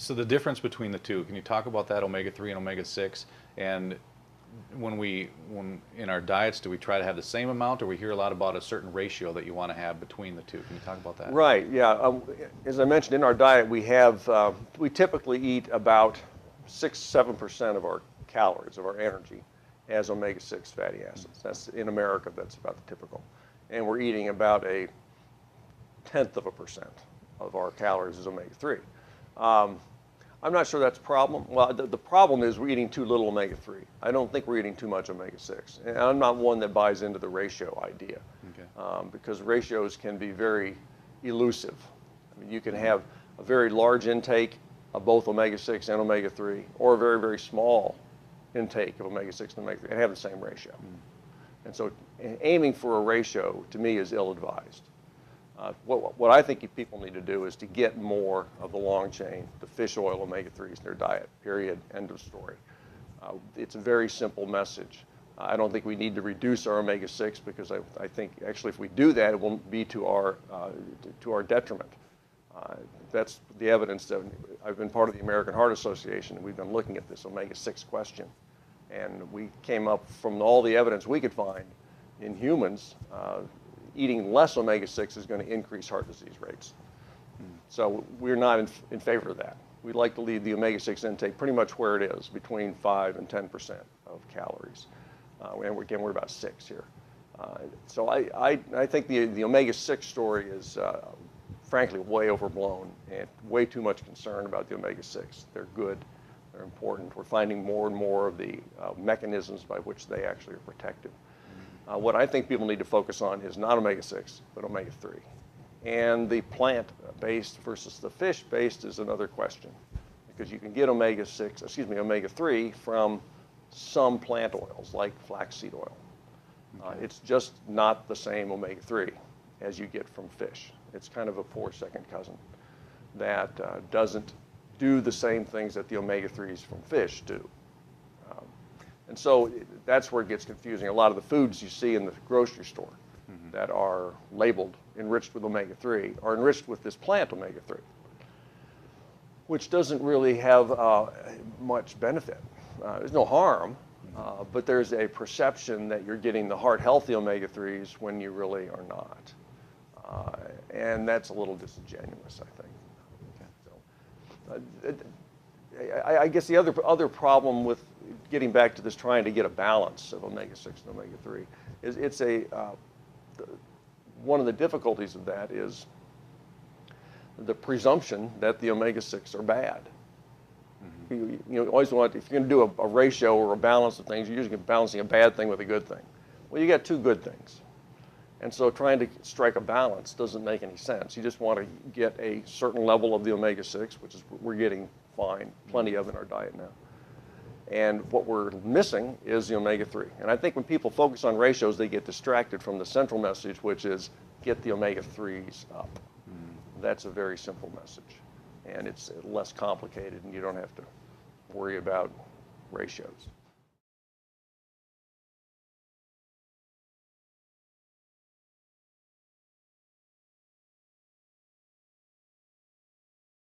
So the difference between the two, can you talk about that omega-3 and omega-6? And when in our diets, do we try to have the same amount, or we hear a lot about a certain ratio that you want to have between the two? Can you talk about that? Right, yeah. As I mentioned, in our diet, we typically eat about 6-7% of our calories, of our energy, as omega-6 fatty acids. That's in America, that's about the typical. And we're eating about 0.1% of our calories as omega-3. I'm not sure that's a problem. Well, the problem is we're eating too little omega-3. I don't think we're eating too much omega-6. And I'm not one that buys into the ratio idea, because ratios can be very elusive. I mean, you can have a very large intake of both omega-6 and omega-3, or a very, very small intake of omega-6 and omega-3, and have the same ratio. And so aiming for a ratio, to me, is ill-advised. What I think people need to do is to get more of the long chain, the fish oil omega-3s in their diet, period, end of story. It's a very simple message. I don't think we need to reduce our omega-6, because I think actually if we do that, it will be to our detriment. That's the evidence that I've been part of the American Heart Association, and we've been looking at this omega-6 question. And we came up from all the evidence we could find in humans, eating less omega-6 is going to increase heart disease rates. So we're not in favor of that. We'd like to leave the omega-6 intake pretty much where it is, between 5 and 10% of calories. And again, we're about 6 here. So I think the omega-6 story is, frankly, way overblown, and way too much concern about the omega-6. They're good. They're important. We're finding more and more of the mechanisms by which they actually are protective. What I think people need to focus on is not omega-6, but omega-3. And the plant-based versus the fish-based is another question, because you can get omega-3 from some plant oils, like flaxseed oil. It's just not the same omega-3 as you get from fish. It's kind of a poor second cousin that doesn't do the same things that the omega-3s from fish do. And so that's where it gets confusing. A lot of the foods you see in the grocery store that are labeled enriched with omega-3 are enriched with this plant omega-3, which doesn't really have much benefit. There's no harm, but there's a perception that you're getting the heart-healthy omega-3s when you really are not. And that's a little disingenuous, I think. So, I guess the other problem with getting back to this trying to get a balance of omega-6 and omega-3 is one of the difficulties of that is the presumption that the omega-6 are bad. You always want, if you're going to do a ratio or a balance of things, you're usually balancing a bad thing with a good thing. Well, you got two good things. And so trying to strike a balance doesn't make any sense. You just want to get a certain level of the omega-6, which is we're getting fine, plenty of in our diet now. And what we're missing is the omega-3. And I think when people focus on ratios, they get distracted from the central message, which is get the omega-3s up. That's a very simple message. And it's less complicated, and you don't have to worry about ratios.